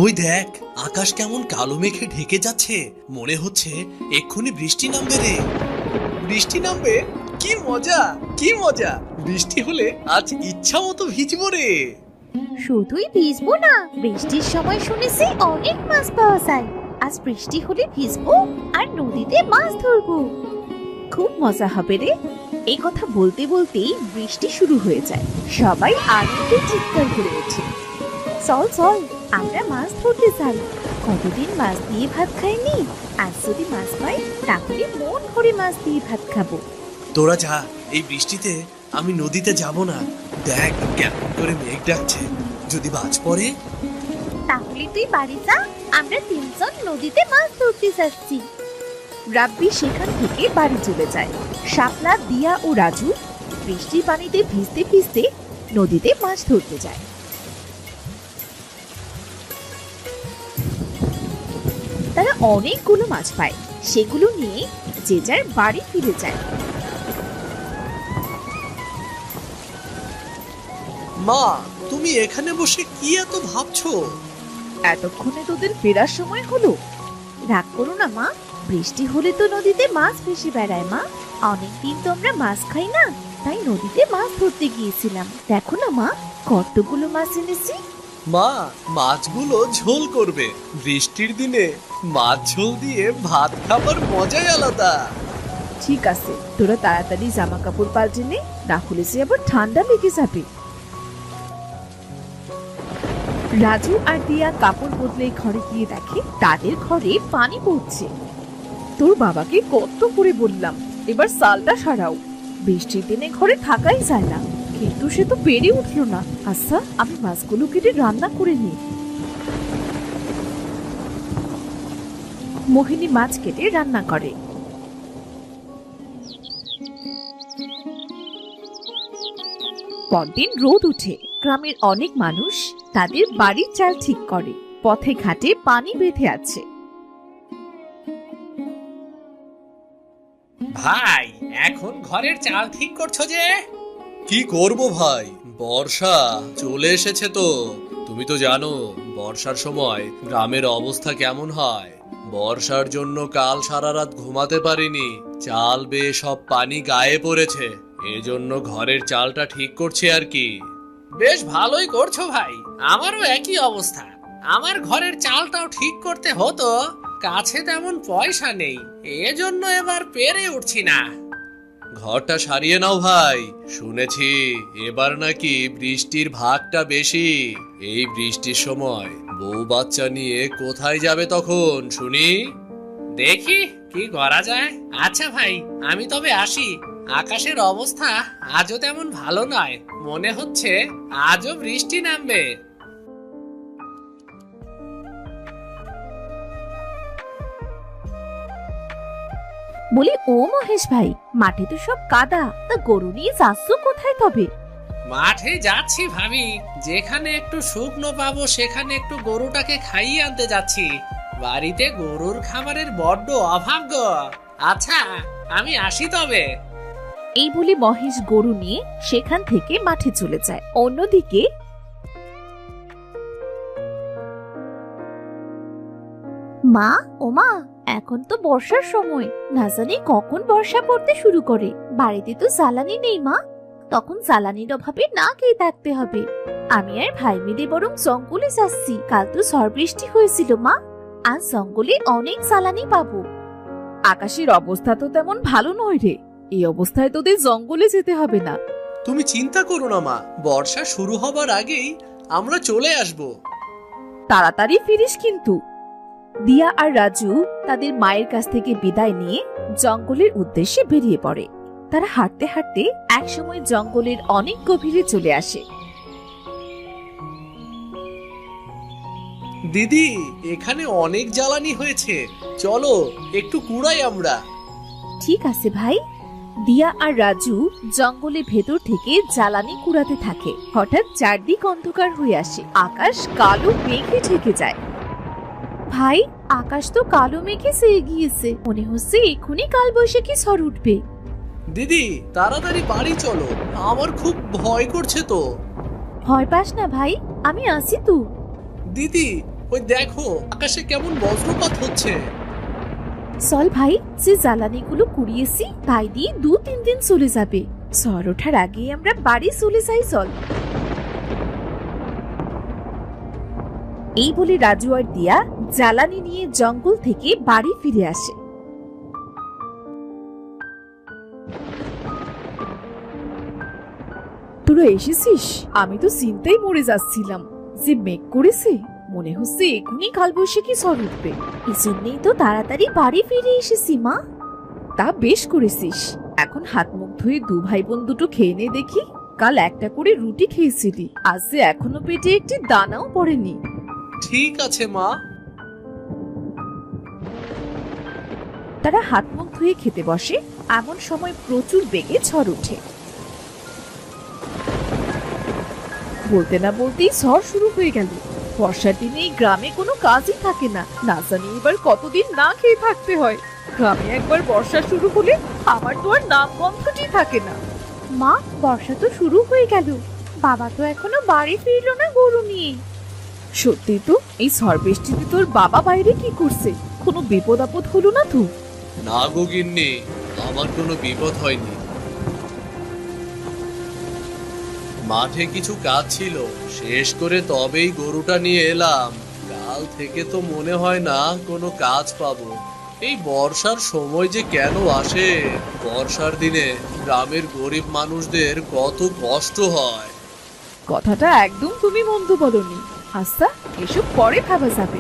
ওই দেখ, আকাশ কেমন কালো মেঘে ঢেকে যাচ্ছে, মনে হচ্ছে এক্ষুনি বৃষ্টি নামবে রে। বৃষ্টি নামবে? কি মজা, কি মজা! বৃষ্টি হলে আজ ইচ্ছা মতো ভিজবো রে। শুধুই ভিজবো না, বৃষ্টির সময় শুনেছি অনেক মাছ পাওয়া যায়। আজ বৃষ্টি হলে ভিজবো আর নদীতে মাছ ধরবো। খুব মজা হবে রে। এই কথা বলতে বলতেই বৃষ্টি শুরু হয়ে যায়। সবাই আনন্দে চিৎকার করে ওঠে। চল চল, আমরা মাছ ধরতে যাই। কতদিন মাছ দিয়ে ভাত খাইনি, আজ যদি মাছ পাই তাহলে মন ভরে মাছ দিয়ে ভাত খাবো। তোরা যা, এই বৃষ্টিতে আমি নদীতে যাব না। দেখ কেমন করে মেঘ ডাকছে, যদি বাজ পড়ে। তাহলে তুই বাড়ি যা, আমরা তিনজন নদীতে মাছ ধরতে যাচ্ছি। রাব্বি সেখান থেকে বাড়ি চলে যায়। শাপলা, দিয়া ও রাজু বৃষ্টির পানিতে ভিজতে ভিজতে নদীতে মাছ ধরতে যায়। তারা অনেকগুলো মাছ পায়, সেগুলো নিয়ে যে যার বাড়ি ফিরে যায়। মা, তুমি এখানে বসে কি এত ভাবছো? এতক্ষণে তোদের ফেরার সময় হলো। রাগ করো না মা, বৃষ্টি হলে তো নদীতে মাছ ভেসে বেড়ায় মা। অনেকদিন তো আমরা মাছ খাই না, তাই নদীতে মাছ ধরতে গিয়েছিলাম। দেখো না মা, কতগুলো মাছ এনেছি। মা, মাছগুলো ঝোল করবে। বৃষ্টির দিনে মাছ ঝোল দিয়ে ভাত খাবার মজাই আলাদা। ঠিক আছে, তোরা তাড়াতাড়ি জামা কাপড় পাল্টে নে, না হলে সে আবার ঠান্ডা লেগে যাবে। রাজু আর দিয়া কাপড় বদলে ঘরে গিয়ে দেখে তাদের ঘরে পানি পড়ছে। তোর বাবাকে কত করে বললাম এবার সালটা সারাও, বৃষ্টির দিনে ঘরে থাকাই যায় না, কিন্তু সে তো পেরে উঠলো না। আচ্ছা, আমি মাছগুলো কেটে রান্না করে নিই। মোহিনী মাছ কেটে রান্না করে। পরদিন রোদ উঠে, গ্রামের অনেক মানুষ তাদের বাড়ির চাল ঠিক করে। পথে ঘাটে পানি বেঁধে আছে। ভাই, এখন ঘরের চাল ঠিক করছো যে? কি করব ভাই, বর্ষা চলে এসেছে তো। তুমি তো জানো বর্ষার সময় গ্রামের অবস্থা কেমন হয়। বর্ষার জন্য কাল সারা রাত ঘুমাতে পারিনি, চাল বেয়ে সব পানি গায়ে পড়েছে। এজন্য ঘরের চালটা ঠিক করছি আর কি। বেশ ভালোই করছো ভাই, আমারও একই অবস্থা। আমার ঘরের চালটাও ঠিক করতে হতো, কাছে তেমন পয়সা নেই, এজন্য এবার পেরে উঠছি না। ঘরটা সারিয়ে নাও ভাই, শুনেছি এবার নাকি বৃষ্টির ভাগটা বেশি। এই বৃষ্টির সময় বউ বাচ্চা নিয়ে কোথায় যাবে তখন শুনি? দেখি কি করা যায়। আচ্ছা ভাই, আমি তবে আসি। আকাশের অবস্থা আজও তেমন ভালো নয়, মনে হচ্ছে আজও বৃষ্টি নামবে। বলি, ও মহেশ ভাই, মাঠে তো সব কাদা, তা গরু নিয়ে যাচ্ছ কোথায় তবে? মাঠে যাচ্ছি ভাবি, যেখানে একটু শুকনো পাবো সেখানে একটু গরুটাকে খাইয়ে আনতে যাচ্ছি। বাড়িতে গরুর খাবারের বড্ড অভাব গো। আচ্ছা, আমি আসি তবে। এই বলে মহেশ গরু নিয়ে সেখান থেকে মাঠে চলে যায়। অন্যদিকে মা, ও মা, এখন তো বর্ষার সময়, না জানি কখন বর্ষা পড়তে শুরু করে। বাড়িতে তো জ্বালানি নেই মা, তখন জ্বালানির অভাবে না খেয়ে থাকতে হবে। আমি আর ভাই মিলে বরং জঙ্গলে যাচ্ছি। কাল তো ঝড় বৃষ্টি হয়েছিল মা, আজ জঙ্গলে অনেক জ্বালানি পাবো। আকাশের অবস্থা তো তেমন ভালো নয় রে, এই অবস্থায় তোদের জঙ্গলে যেতে হবে না। তুমি চিন্তা করো না মা, বর্ষা শুরু হবার আগেই আমরা চলে আসব। তাড়াতাড়ি ফিরিস কিন্তু। দিয়া আর রাজু তাদের মায়ের কাছ থেকে বিদায় নিয়ে জঙ্গলের উদ্দেশ্যে বেরিয়ে পড়ে। তারা হাঁটতে হাঁটতে একসময় জঙ্গলের অনেক গভীরে চলে আসে। দিদি, এখানে অনেক জ্বালানি হয়েছে, চলো একটু কুড়াই আমরা। ঠিক আছে ভাই। দিয়া আর রাজু জঙ্গলের ভেতর থেকে জ্বালানি কুড়াতে থাকে। হঠাৎ চারদিক অন্ধকার হয়ে আসে, আকাশ কালো মেঘে ঢেকে যায়। ভাই, আকাশ তো কালো মেঘে ছেয়ে গিয়েছে, মনে হচ্ছে এক্ষুনি কালবৈশাখী ঝড় উঠবে। দিদি তাড়াতাড়ি বাড়ি চলো, আমার খুব ভয় করছে তো। ভয় পাস না ভাই, আমি আসি তো। দিদি ওই দেখো আকাশে কেমন বজ্রপাত হচ্ছে। চল ভাই, যে জ্বালানিগুলো কুড়িয়েছি তাই দিয়ে 2-3 দিন চলে যাবে। ঝড় ওঠার আগে আমরা বাড়ি চলে যাই, চল। এই বলে রাজু আর দিয়া জ্বালানি নিয়ে জঙ্গল থেকে বাড়ি ফিরে আসে। তোরা এসেছিস? আমি তো চিন্তায় মরে যাচ্ছিলাম। যে মেঘ করেছে, মনে হচ্ছে এখনই কালবৈশাখী ঝড় উঠবে। এজন্যই তো তাড়াতাড়ি বাড়ি ফিরে এসেছি মা। তা বেশ করেছিস। এখন হাত মুখ ধুয়ে 2 ভাই বোন দুটো খেয়ে নে দেখি। কাল একটা করে রুটি খেয়েছিলি, আজ যে এখনো পেটে একটি দানাও পড়েনি। ঠিক আছে মা। তারা হাত মুখ ধুয়ে খেতে বসে। এমন সময় প্রচুর বেগে ঝড় ওঠে। বলতে না বলতেই ঝড় শুরু হয়ে গেল। বর্ষার দিনে এই গ্রামে কোনো কাজই থাকে না, না জানি এবার কতদিন না খেয়ে থাকতে হয়। গ্রামে একবার বর্ষা শুরু হলে আমার তো আর নাম গন্ধটি থাকে না। মা, বর্ষা তো শুরু হয়ে গেল, বাবা তো এখনো বাড়ি ফিরলো না গরু নিয়ে। সত্যি তো, এই ঝড় বৃষ্টিতে তোর বাবা বাইরে কি করছে? কোনো বিপদ আপদ হলো না তো? না গো গিন্নি, আমার কোনো বিপদ হয়নি। মাঠে কিছু কাজ ছিল, শেষ করে তবেই গরুটা নিয়ে এলাম। কাল থেকে তো মনে হয় না কোনো কাজ পাবো। এই বর্ষার সময় যে কেন আসে? বর্ষার দিনে গ্রামের গরিব মানুষদের কত কষ্ট হয়। কথাটা একদম তুমি মন্দ বলনি। আচ্ছা, এসব পরে ভাবা যাবে।